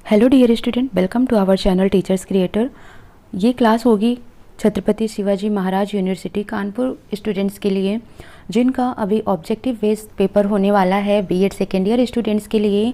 Hello dear student, welcome to our channel teachers creator. ये class होगी Chhatrapati Shivaji Maharaj university Kanpur students के लिए, जिनका अभी ऑब्जेक्टिव बेस्ड पेपर होने वाला है बीएड सेकेंड ईयर स्टूडेंट्स के लिए।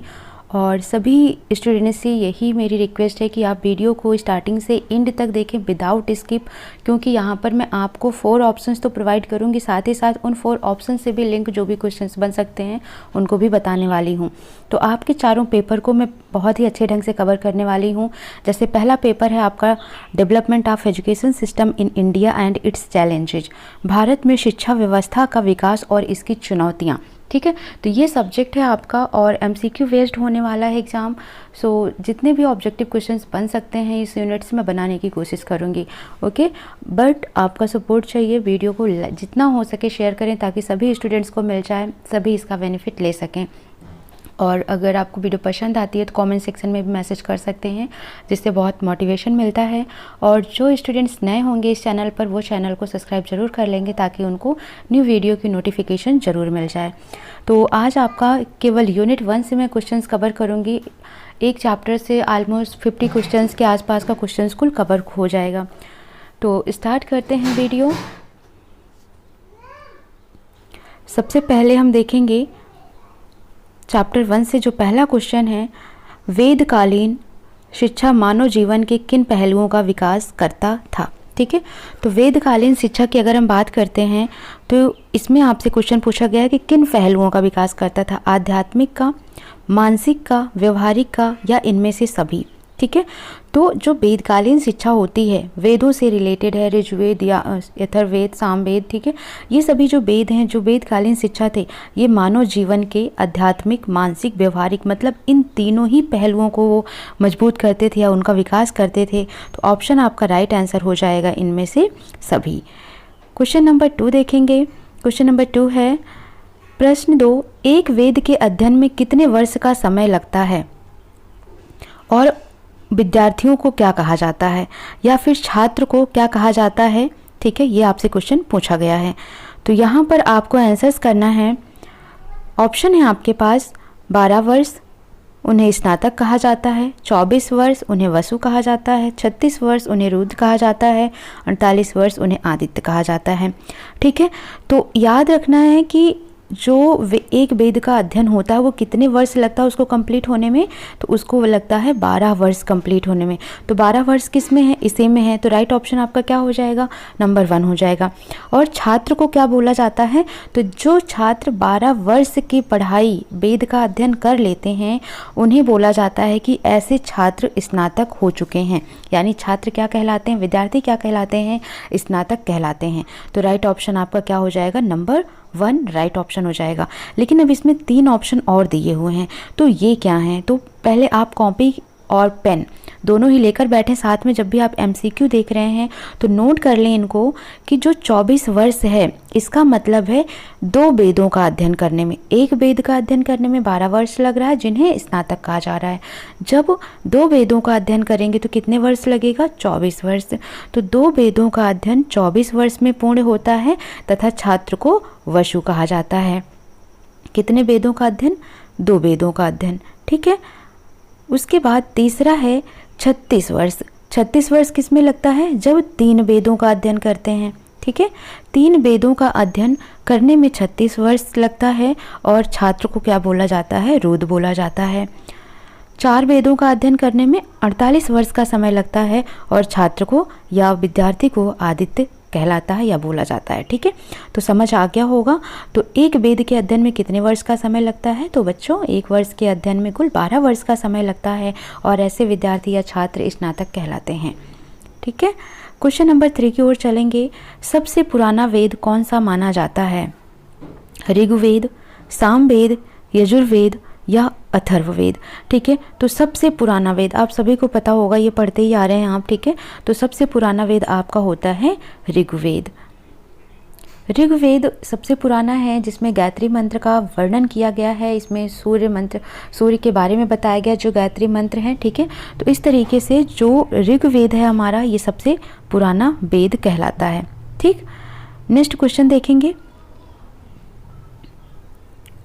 और सभी स्टूडेंट्स से यही मेरी रिक्वेस्ट है कि आप वीडियो को स्टार्टिंग से एंड तक देखें विदाउट स्किप, क्योंकि यहाँ पर मैं आपको 4 ऑप्शंस तो प्रोवाइड करूँगी, साथ ही साथ उन 4 ऑप्शन से भी लिंक जो भी क्वेश्चंस बन सकते हैं उनको भी बताने वाली हूँ। तो आपके चारों पेपर को मैं बहुत ही अच्छे ढंग से कवर करने वाली हूँ। जैसे पहला पेपर है आपका development of education system in India and it's challenges, Bharat में शिक्षा व्यवस्था का विकास और इसकी चुनौतियाँ। ठीक है, तो ये सब्जेक्ट है आपका और एमसीक्यू बेस्ड होने वाला है एग्ज़ाम। सो जितने भी ऑब्जेक्टिव क्वेश्चंस बन सकते हैं इस यूनिट से मैं बनाने की कोशिश करूँगी। ओके, बट आपका सपोर्ट चाहिए। वीडियो को जितना हो सके शेयर करें ताकि सभी स्टूडेंट्स को मिल जाए, सभी इसका बेनिफिट ले सकें। और अगर आपको वीडियो पसंद आती है तो कमेंट सेक्शन में भी मैसेज कर सकते हैं, जिससे बहुत मोटिवेशन मिलता है। और जो स्टूडेंट्स नए होंगे इस चैनल पर वो चैनल को सब्सक्राइब जरूर कर लेंगे ताकि उनको न्यू वीडियो की नोटिफिकेशन ज़रूर मिल जाए। तो आज आपका केवल यूनिट 1 से मैं क्वेश्चंस कवर करूँगी। एक चैप्टर से ऑलमोस्ट 50 क्वेश्चंस के आसपास का क्वेश्चंस कुल कवर हो जाएगा। तो स्टार्ट करते हैं वीडियो। सबसे पहले हम देखेंगे चैप्टर 1 से जो पहला क्वेश्चन है, वेदकालीन शिक्षा मानव जीवन के किन पहलुओं का विकास करता था। ठीक है, तो वेदकालीन शिक्षा की अगर हम बात करते हैं तो इसमें आपसे क्वेश्चन पूछा गया है कि किन पहलुओं का विकास करता था, आध्यात्मिक का, मानसिक का, व्यवहारिक का या इनमें से सभी। ठीक है, तो जो वेदकालीन शिक्षा होती है वेदों से रिलेटेड है, ऋग्वेद या अथर्ववेद, सामवेद। ठीक है, ये सभी जो वेद हैं, जो वेदकालीन शिक्षा थे, ये मानव जीवन के आध्यात्मिक, मानसिक, व्यवहारिक, मतलब इन तीनों ही पहलुओं को वो मजबूत करते थे या उनका विकास करते थे। तो ऑप्शन आपका राइट आंसर हो जाएगा इनमें से सभी। क्वेश्चन नंबर 2 देखेंगे। क्वेश्चन नंबर 2 है, प्रश्न 2, एक वेद के अध्ययन में कितने वर्ष का समय लगता है और विद्यार्थियों को क्या कहा जाता है या फिर छात्र को क्या कहा जाता है। ठीक है, ये आपसे क्वेश्चन पूछा गया है। तो यहाँ पर आपको आंसर्स करना है। ऑप्शन है आपके पास 12 वर्ष उन्हें स्नातक कहा जाता है, 24 वर्ष उन्हें वसु कहा जाता है, 36 वर्ष उन्हें रुद्र कहा जाता है, 48 वर्ष उन्हें आदित्य कहा जाता है। ठीक है, तो याद रखना है कि जो एक वेद का अध्ययन होता है वो कितने वर्ष लगता है उसको कंप्लीट होने में, तो उसको लगता है 12 वर्ष कंप्लीट होने में। तो 12 वर्ष किस में है, इसी में है। तो राइट ऑप्शन आपका क्या हो जाएगा, नंबर 1 हो जाएगा। और छात्र को क्या बोला जाता है, तो जो छात्र 12 वर्ष की पढ़ाई वेद का अध्ययन कर लेते हैं उन्हें बोला जाता है कि ऐसे छात्र स्नातक हो चुके हैं। यानी छात्र क्या कहलाते हैं, विद्यार्थी क्या कहलाते हैं, स्नातक कहलाते हैं। तो राइट ऑप्शन आपका क्या हो जाएगा, नंबर 1 राइट ऑप्शन हो जाएगा। लेकिन अब इसमें 3 ऑप्शन और दिए हुए हैं, तो ये क्या हैं। तो पहले आप कॉपी और पेन दोनों ही लेकर बैठें साथ में। जब भी आप एमसीक्यू देख रहे हैं तो नोट कर लें इनको कि जो 24 वर्ष है इसका मतलब है 2 वेदों का अध्ययन करने में। एक वेद का अध्ययन करने में 12 वर्ष लग रहा है जिन्हें स्नातक कहा जा रहा है। जब 2 वेदों का अध्ययन करेंगे तो कितने वर्ष लगेगा, 24 वर्ष। तो 2 वेदों का अध्ययन 24 वर्ष में पूर्ण होता है तथा छात्र को वसु कहा जाता है। कितने वेदों का अध्ययन, 2 वेदों का अध्ययन। ठीक है, उसके बाद तीसरा है 36 वर्ष। 36 वर्ष किस में लगता है, जब 3 वेदों का अध्ययन करते हैं। ठीक है, 3 वेदों का अध्ययन करने में 36 वर्ष लगता है और छात्र को क्या बोला जाता है, रुद्र बोला जाता है। 4 वेदों का अध्ययन करने में 48 वर्ष का समय लगता है और छात्र को या विद्यार्थी को आदित्य कहलाता है या बोला जाता है। ठीक है, तो समझ आ गया होगा। तो एक वेद के अध्ययन में कितने वर्ष का समय लगता है, तो बच्चों एक वर्ष के अध्ययन में कुल 12 वर्ष का समय लगता है और ऐसे विद्यार्थी या छात्र स्नातक कहलाते हैं। ठीक है, क्वेश्चन नंबर 3 की ओर चलेंगे। सबसे पुराना वेद कौन सा माना जाता है, ऋग्वेद, सामवेद, यजुर्वेद या अथर्ववेद। ठीक है, तो सबसे पुराना वेद आप सभी को पता होगा, ये पढ़ते ही आ रहे हैं आप। ठीक है, तो सबसे पुराना वेद आपका होता है ऋग्वेद। ऋग्वेद सबसे पुराना है जिसमें गायत्री मंत्र का वर्णन किया गया है। इसमें सूर्य के बारे में बताया गया जो गायत्री मंत्र है। ठीक है, तो इस तरीके से जो ऋग्वेद है हमारा ये सबसे पुराना वेद कहलाता है। ठीक, नेक्स्ट क्वेश्चन देखेंगे।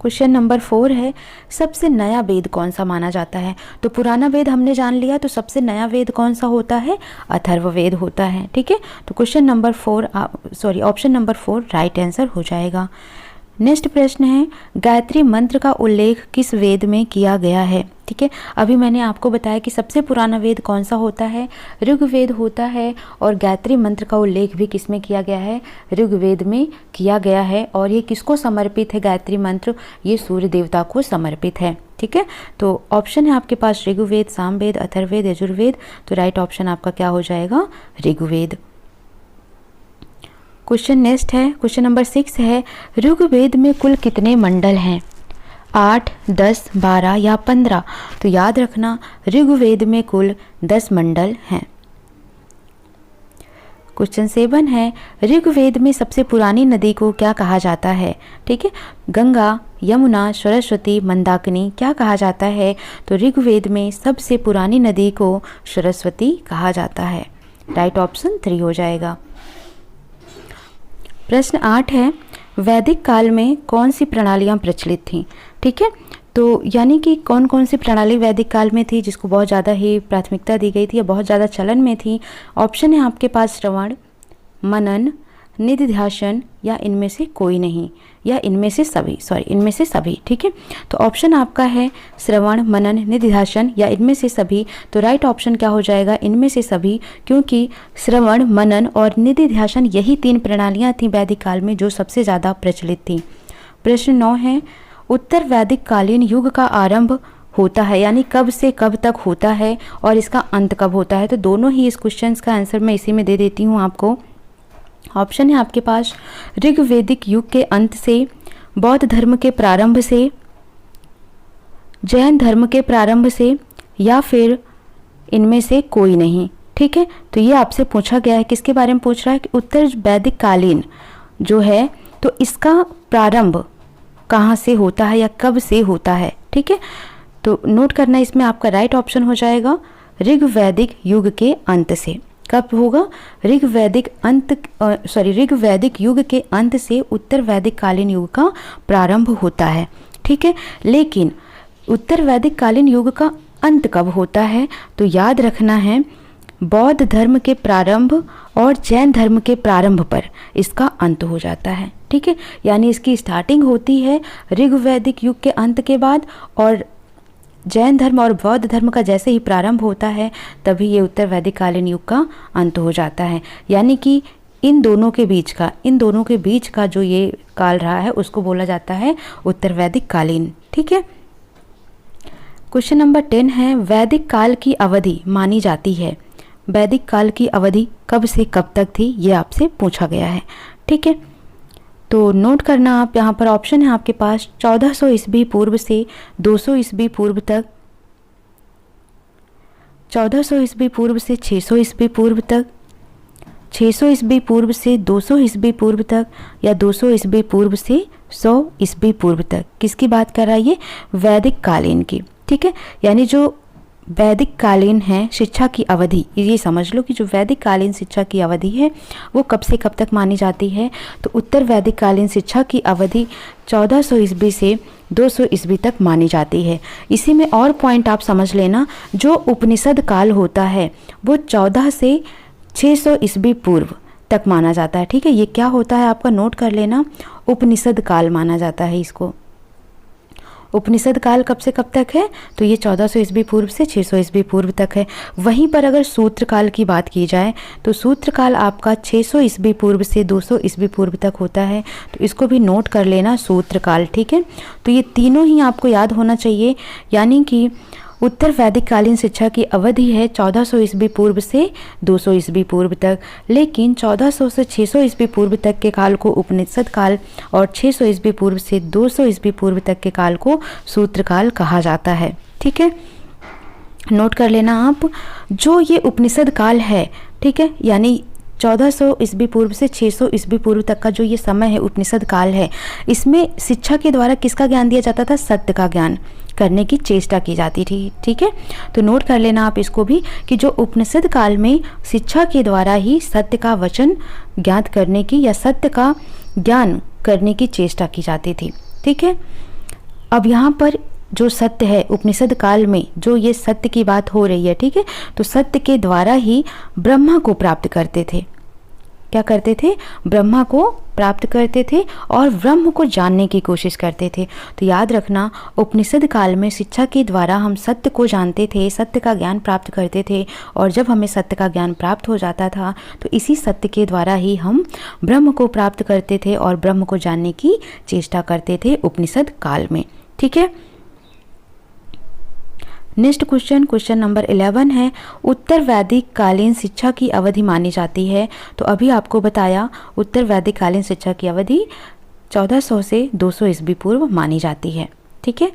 क्वेश्चन नंबर 4 है, सबसे नया वेद कौन सा माना जाता है? तो पुराना वेद हमने जान लिया, तो सबसे नया वेद कौन सा होता है? अथर्ववेद होता है। ठीक है, तो question number 4 option number 4 right answer हो जाएगा। नेक्स्ट प्रश्न है, गायत्री मंत्र का उल्लेख किस वेद में किया गया है? ठीक है, अभी मैंने आपको बताया कि सबसे पुराना वेद कौन सा होता है? ऋग्वेद होता है। और गायत्री मंत्र का उल्लेख भी किस में किया गया है? ऋग्वेद में किया गया है। और ये किसको समर्पित है गायत्री मंत्र? ये सूर्य देवता को समर्पित है। ठीक है, तो ऑप्शन है आपके पास ऋग्वेद, सामवेद, अथर्ववेद, यजुर्वेद। तो राइट ऑप्शन आपका क्या हो जाएगा? ऋग्वेद। क्वेश्चन नेक्स्ट है, क्वेश्चन नंबर 6 है, ऋग्वेद में कुल कितने मंडल हैं? 8, 10, 12 या 15? तो याद रखना ऋग्वेद में कुल 10 मंडल हैं। क्वेश्चन 7 है, ऋग्वेद में सबसे पुरानी नदी को क्या कहा जाता है? ठीक है, गंगा, यमुना, सरस्वती, मंदाकिनी क्या कहा जाता है? तो ऋग्वेद में सबसे पुरानी नदी को सरस्वती कहा जाता है। राइट ऑप्शन 3 हो जाएगा। प्रश्न 8 है, वैदिक काल में कौन सी प्रणालियाँ प्रचलित थीं? ठीक है, तो यानी कि कौन कौन सी प्रणाली वैदिक काल में थी जिसको बहुत ज़्यादा ही प्राथमिकता दी गई थी या बहुत ज़्यादा चलन में थी? ऑप्शन है आपके पास श्रवण, मनन, निधिध्यासन या इनमें से कोई नहीं, या इनमें से सभी, इनमें से सभी। ठीक है, तो ऑप्शन आपका है श्रवण, मनन, निधिध्यासन या इनमें से सभी। तो राइट ऑप्शन क्या हो जाएगा? इनमें से सभी, क्योंकि श्रवण, मनन और निधिध्यासन यही 3 प्रणालियाँ थीं वैदिक काल में जो सबसे ज़्यादा प्रचलित थीं। प्रश्न 9 है, उत्तर वैदिक कालीन युग का आरंभ होता है, यानी कब से कब तक होता है और इसका अंत कब होता है? तो दोनों ही इस क्वेश्चन का आंसर मैं इसी में दे देती हूँ आपको। ऑप्शन है आपके पास ऋग्वैदिक युग के अंत से, बौद्ध धर्म के प्रारंभ से, जैन धर्म के प्रारंभ से, या फिर इनमें से कोई नहीं। ठीक है, तो ये आपसे पूछा गया है, किसके बारे में पूछ रहा है कि उत्तर वैदिक कालीन जो है तो इसका प्रारंभ कहाँ से होता है या कब से होता है? ठीक है, तो नोट करना, इसमें आपका राइट ऑप्शन हो जाएगा ऋग्वैदिक युग के अंत से। कब होगा? ऋग्वैदिक युग के अंत से उत्तर वैदिक कालीन युग का प्रारंभ होता है। ठीक है, लेकिन उत्तर वैदिक कालीन युग का अंत कब होता है? तो याद रखना है बौद्ध धर्म के प्रारंभ और जैन धर्म के प्रारंभ पर इसका अंत हो जाता है। ठीक है, यानी इसकी स्टार्टिंग होती है ऋग्वैदिक युग के अंत के बाद, और जैन धर्म और बौद्ध धर्म का जैसे ही प्रारंभ होता है तभी ये उत्तर वैदिक कालीन युग का अंत हो जाता है। यानी कि इन दोनों के बीच का जो ये काल रहा है उसको बोला जाता है उत्तर वैदिक कालीन। ठीक है, क्वेश्चन नंबर 10 है, वैदिक काल की अवधि मानी जाती है, वैदिक काल की अवधि कब से कब तक थी? ये आपसे पूछा गया है। ठीक है, तो नोट करना आप, यहाँ पर ऑप्शन है आपके पास 1400 ईस्वी पूर्व से 200 ईस्वी पूर्व तक, 1400 ईस्वी पूर्व से 600 ईस्वी पूर्व तक, 600 ईस्वी पूर्व से 200 ईस्वी पूर्व तक, या 200 ईस्वी पूर्व से 100 ईस्वी पूर्व तक। किसकी बात कर रहा है? ये वैदिक कालीन की। ठीक है, यानी जो वैदिक कालीन है शिक्षा की अवधि, ये समझ लो कि जो वैदिक कालीन शिक्षा की अवधि है वो कब से कब तक मानी जाती है? तो उत्तर वैदिक कालीन शिक्षा की अवधि 1400 ईस्वी से 200 ईस्वी तक मानी जाती है। इसी में और पॉइंट आप समझ लेना, जो उपनिषद काल होता है वो 14 से 600 ईस्वी पूर्व तक माना जाता है। ठीक है, ये क्या होता है आपका नोट कर लेना, उपनिषद काल माना जाता है इसको। उपनिषद काल कब से कब तक है? तो ये 1400 ईस्वी पूर्व से 600 ईस्वी पूर्व तक है। वहीं पर अगर सूत्र काल की बात की जाए तो सूत्र काल आपका 600 ईस्वी पूर्व से 200 ईस्वी पूर्व तक होता है, तो इसको भी नोट कर लेना सूत्र काल। ठीक है, तो ये तीनों ही आपको याद होना चाहिए, यानी कि उत्तर वैदिक कालीन शिक्षा की अवधि है 1400 ईस्वी पूर्व से 200 ईस्वी पूर्व तक, लेकिन 1400 से 600 ईस्वी पूर्व तक के काल को उपनिषद काल और 600 ईस्वी पूर्व से 200 ईस्वी पूर्व तक के काल को सूत्र काल कहा जाता है। ठीक है, नोट कर लेना आप, जो ये उपनिषद काल है, ठीक है, यानी 1400 ईस्वी पूर्व से 600 ईस्वी पूर्व तक का जो ये समय है उपनिषद काल है, इसमें शिक्षा के द्वारा किसका ज्ञान दिया जाता था? सत्य का ज्ञान करने की चेष्टा की जाती थी। ठीक है, तो नोट कर लेना आप इसको भी कि जो उपनिषद काल में शिक्षा के द्वारा ही सत्य का वचन ज्ञात करने की या सत्य का ज्ञान करने की चेष्टा की जाती थी। ठीक है, अब यहाँ पर जो सत्य है उपनिषद काल में, जो ये सत्य की बात हो रही है, ठीक है, तो सत्य के द्वारा ही ब्रह्मा को प्राप्त करते थे। क्या करते थे? ब्रह्मा को प्राप्त करते थे और ब्रह्म को जानने की कोशिश करते थे। तो याद रखना, उपनिषद काल में शिक्षा के द्वारा हम सत्य को जानते थे, सत्य का ज्ञान प्राप्त करते थे, और जब हमें सत्य का ज्ञान प्राप्त हो जाता था तो इसी सत्य के द्वारा ही हम ब्रह्म को प्राप्त करते थे और ब्रह्म को जानने की चेष्टा करते थे उपनिषद काल में। ठीक है, नेक्स्ट क्वेश्चन नंबर 11 है, उत्तर वैदिक कालीन शिक्षा की अवधि मानी जाती है। तो अभी आपको बताया उत्तर वैदिक कालीन शिक्षा की अवधि 1400 से 200 ईस्वी पूर्व मानी जाती है। ठीक है,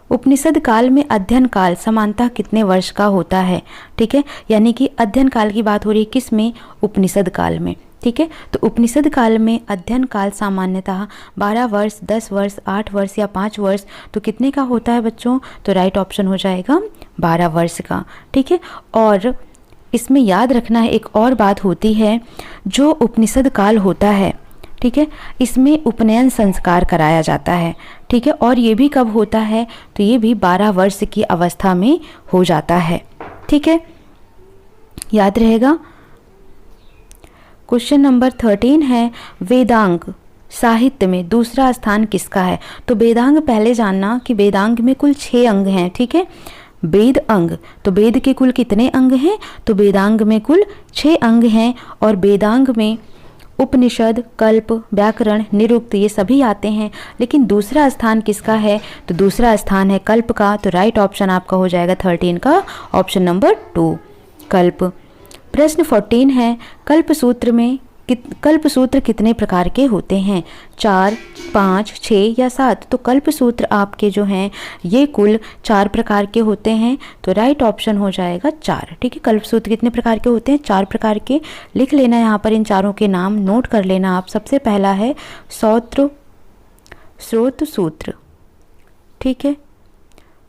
उपनिषद काल में अध्ययन काल समानतः कितने वर्ष का होता है? ठीक है, यानी कि अध्ययन काल की बात हो रही है किस में? उपनिषद काल में। ठीक है, तो उपनिषद काल में अध्ययन काल सामान्यतः 12 वर्ष, 10 वर्ष, 8 वर्ष या 5 वर्ष। तो कितने का होता है बच्चों? तो राइट ऑप्शन हो जाएगा 12 वर्ष का। ठीक है, और इसमें याद रखना है एक और बात होती है, जो उपनिषद काल होता है, ठीक है, इसमें उपनयन संस्कार कराया जाता है। ठीक है, और ये भी कब होता है? तो ये भी 12 वर्ष की अवस्था में हो जाता है। ठीक है, याद रहेगा। क्वेश्चन नंबर 13 है, वेदांग साहित्य में दूसरा स्थान किसका है? तो वेदांग पहले जानना कि वेदांग में कुल 6 अंग हैं। ठीक है, वेद अंग, तो वेद के कुल कितने अंग हैं? तो वेदांग में कुल 6 अंग हैं, और वेदांग में उपनिषद, कल्प, व्याकरण, निरुक्त ये सभी आते हैं। लेकिन दूसरा स्थान किसका है? तो दूसरा स्थान है कल्प का। तो राइट ऑप्शन आपका हो जाएगा 13 का ऑप्शन नंबर 2, कल्प। प्रश्न 14 है, कल्प सूत्र कितने प्रकार के होते हैं? 4, 5, 6 या 7? तो कल्प सूत्र आपके जो हैं ये कुल 4 प्रकार के होते हैं। तो राइट ऑप्शन हो जाएगा 4। ठीक है, कल्प सूत्र कितने प्रकार के होते हैं? 4 प्रकार के। लिख लेना यहाँ पर इन चारों के नाम, नोट कर लेना आप। सबसे पहला है स्रोत सूत्र। ठीक है,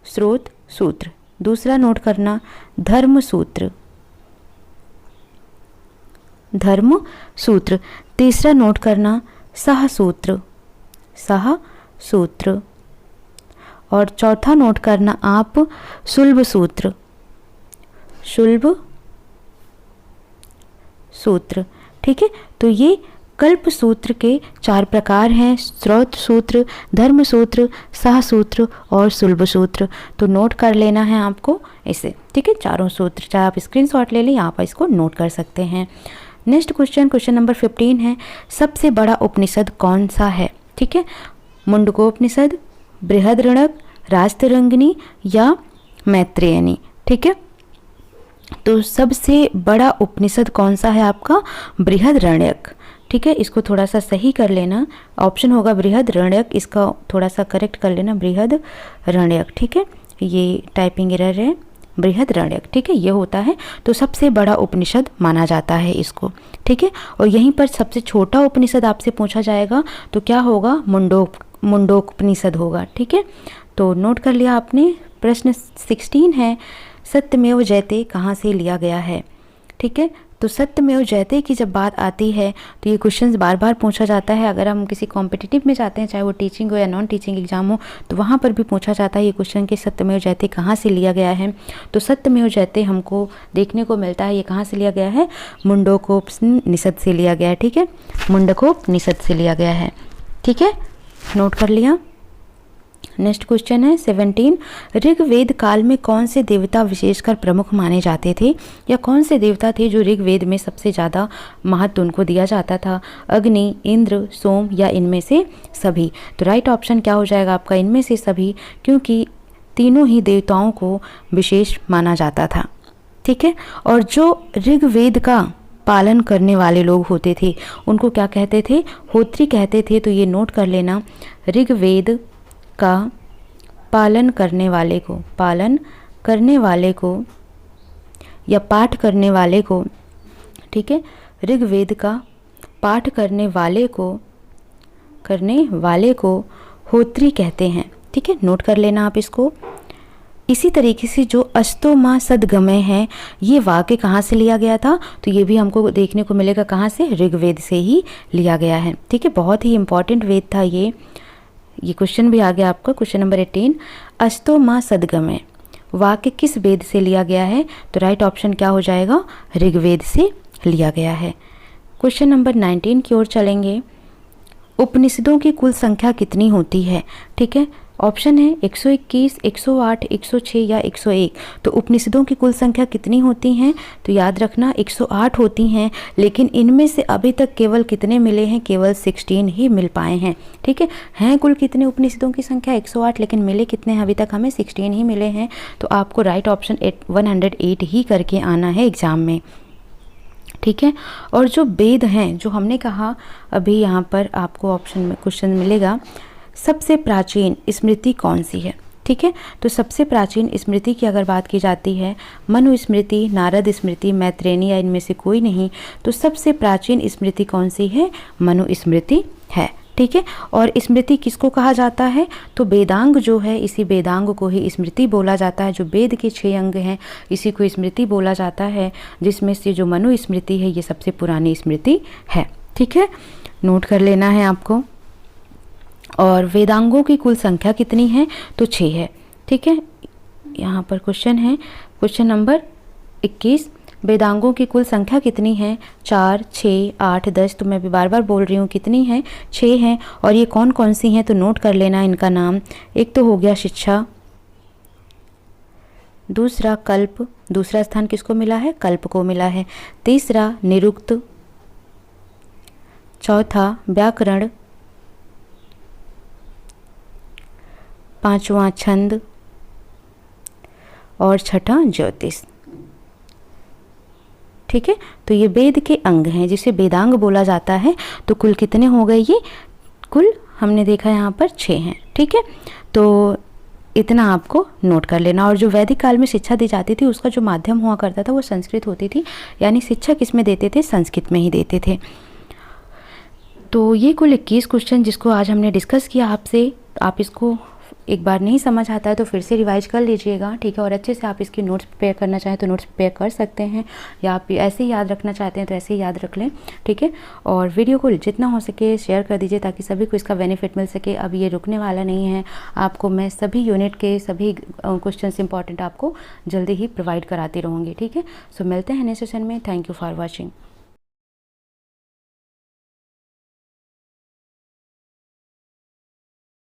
स्रोत सूत्र। दूसरा नोट करना धर्म सूत्र। तीसरा नोट करना सह सूत्र। और चौथा नोट करना आप शुल्ब सूत्र। ठीक है, तो ये कल्प सूत्र के 4 प्रकार हैं, स्रोत सूत्र, धर्म सूत्र, सह सूत्र और शुल्ब सूत्र। तो नोट कर लेना है आपको इसे। ठीक है, चारों सूत्र, चाहे आप स्क्रीनशॉट ले लें, यहाँ पर इसको नोट कर सकते हैं। नेक्स्ट क्वेश्चन नंबर 15 है, सबसे बड़ा उपनिषद कौन सा है? ठीक है, मुंडकोपनिषद, बृहदरण्यक, राजतरंगिणी या मैत्रेयनी। ठीक है, तो सबसे बड़ा उपनिषद कौन सा है आपका? बृहदरण्यक। ठीक है, इसको थोड़ा सा सही कर लेना, ऑप्शन होगा बृहदरण्यक, इसका थोड़ा सा करेक्ट कर लेना, बृहदरण्यक। ठीक है, ये टाइपिंग एरर है, बृहदरण्यक। ठीक है, ये होता है। तो सबसे बड़ा उपनिषद माना जाता है इसको। ठीक है, और यहीं पर सबसे छोटा उपनिषद आपसे पूछा जाएगा तो क्या होगा? मुंडकोपनिषद होगा। ठीक है, तो नोट कर लिया आपने। प्रश्न 16 है, सत्यमेव जयते कहाँ से लिया गया है? ठीक है, तो सत्यमेव जयते की जब बात आती है तो ये क्वेश्चंस बार बार पूछा जाता है। अगर हम किसी कॉम्पिटिटिव में जाते हैं, चाहे वो टीचिंग हो या नॉन टीचिंग एग्जाम हो, तो वहाँ पर भी पूछा जाता है ये क्वेश्चन कि सत्यमेव जयते कहाँ से लिया गया है। तो सत्यमेव जयते हमको देखने को मिलता है, ये कहाँ से लिया गया है? मुंडकोपनिषद से लिया गया है। ठीक है, मुंडकोपनिषद से लिया गया है। ठीक है, नोट कर लिया। नेक्स्ट क्वेश्चन है 17, ऋग्वेद काल में कौन से देवता विशेषकर प्रमुख माने जाते थे, या कौन से देवता थे जो ऋग्वेद में सबसे ज़्यादा महत्व उनको दिया जाता था? अग्नि, इंद्र, सोम या इनमें से सभी? तो राइट ऑप्शन क्या हो जाएगा आपका? इनमें से सभी, क्योंकि तीनों ही देवताओं को विशेष माना जाता था। ठीक है, और जो ऋग्वेद का पालन करने वाले लोग होते थे उनको क्या कहते थे? होत्री कहते थे। तो ये नोट कर लेना, ऋग्वेद का पालन करने वाले को या पाठ करने वाले को, ठीक है, ऋग्वेद का पाठ करने वाले को होत्री कहते हैं। ठीक है, नोट कर लेना आप इसको। इसी तरीके से जो अस्तो माँ सदगमय है, ये वाक्य कहाँ से लिया गया था? तो ये भी हमको देखने को मिलेगा कहाँ से? ऋग्वेद से ही लिया गया है। ठीक है, बहुत ही इम्पॉर्टेंट वेद था ये ये क्वेश्चन भी आ गया आपका, क्वेश्चन नंबर 18, अस्तो माँ सदगमय वाक्य किस वेद से लिया गया है? तो राइट ऑप्शन क्या हो जाएगा? ऋग्वेद से लिया गया है। क्वेश्चन नंबर 19 की ओर चलेंगे। उपनिषदों की कुल संख्या कितनी होती है? ठीक है, ऑप्शन है 121, 108, 106 या 101। तो उपनिषदों की कुल संख्या कितनी होती हैं? तो याद रखना 108 होती हैं, लेकिन इनमें से अभी तक केवल कितने मिले हैं? केवल 16 ही मिल पाए हैं। ठीक है, हैं कुल कितने उपनिषदों की संख्या? 108, लेकिन मिले कितने हैं? अभी तक हमें 16 ही मिले हैं। तो आपको राइट ऑप्शन 108 ही करके आना है एग्जाम में। ठीक है, और जो वेद हैं, जो हमने कहा अभी यहाँ पर आपको ऑप्शन में क्वेश्चन मिलेगा, सबसे प्राचीन स्मृति कौन सी है? ठीक है, तो सबसे प्राचीन स्मृति की अगर बात की जाती है, मनु स्मृति, नारद स्मृति, मैत्रेयी या इनमें से कोई नहीं, तो सबसे प्राचीन स्मृति कौन सी है? मनु स्मृति है। ठीक है, और स्मृति किसको कहा जाता है? तो वेदांग जो है, इसी वेदांग को ही स्मृति बोला जाता है। जो वेद के 6 अंग हैं, इसी को स्मृति बोला जाता है, जिसमें से जो मनु स्मृति है ये सबसे पुरानी स्मृति है। ठीक है, नोट कर लेना है आपको। और वेदांगों की कुल संख्या कितनी है? तो 6 है। ठीक है, यहाँ पर क्वेश्चन है, क्वेश्चन नंबर 21, वेदांगों की कुल संख्या कितनी है? 4, 6, 8, 10। तो मैं भी बार बार बोल रही हूँ, कितनी है? 6 हैं। और ये कौन कौन सी हैं? तो नोट कर लेना इनका नाम। एक तो हो गया शिक्षा, दूसरा कल्प, दूसरा स्थान किसको मिला है? कल्प को मिला है। तीसरा निरुक्त, चौथा व्याकरण, पांचवा छंद और छठा ज्योतिष। ठीक है, तो ये वेद के अंग हैं जिसे वेदांग बोला जाता है। तो कुल कितने हो गए? ये कुल हमने देखा यहाँ पर 6 हैं। ठीक है, तो इतना आपको नोट कर लेना। और जो वैदिक काल में शिक्षा दी जाती थी उसका जो माध्यम हुआ करता था वो संस्कृत होती थी, यानी शिक्षा किस में देते थे? संस्कृत में ही देते थे। तो ये कुल 21 क्वेश्चन जिसको आज हमने डिस्कस किया आपसे, आप इसको एक बार नहीं समझ आता है तो फिर से रिवाइज कर लीजिएगा। ठीक है, और अच्छे से आप इसके नोट्स प्रिपेयर करना चाहें तो नोट्स प्रिपेयर कर सकते हैं, या आप ऐसे ही याद रखना चाहते हैं तो ऐसे ही याद रख लें। ठीक है, और वीडियो को जितना हो सके शेयर कर दीजिए ताकि सभी को इसका बेनिफिट मिल सके। अब ये रुकने वाला नहीं है, आपको मैं सभी यूनिट के सभी क्वेश्चन इंपॉर्टेंट आपको जल्दी ही प्रोवाइड कराती रहूँगी। ठीक है, सो मिलते हैं नेक्स्ट सेशन में। Thank you for watching.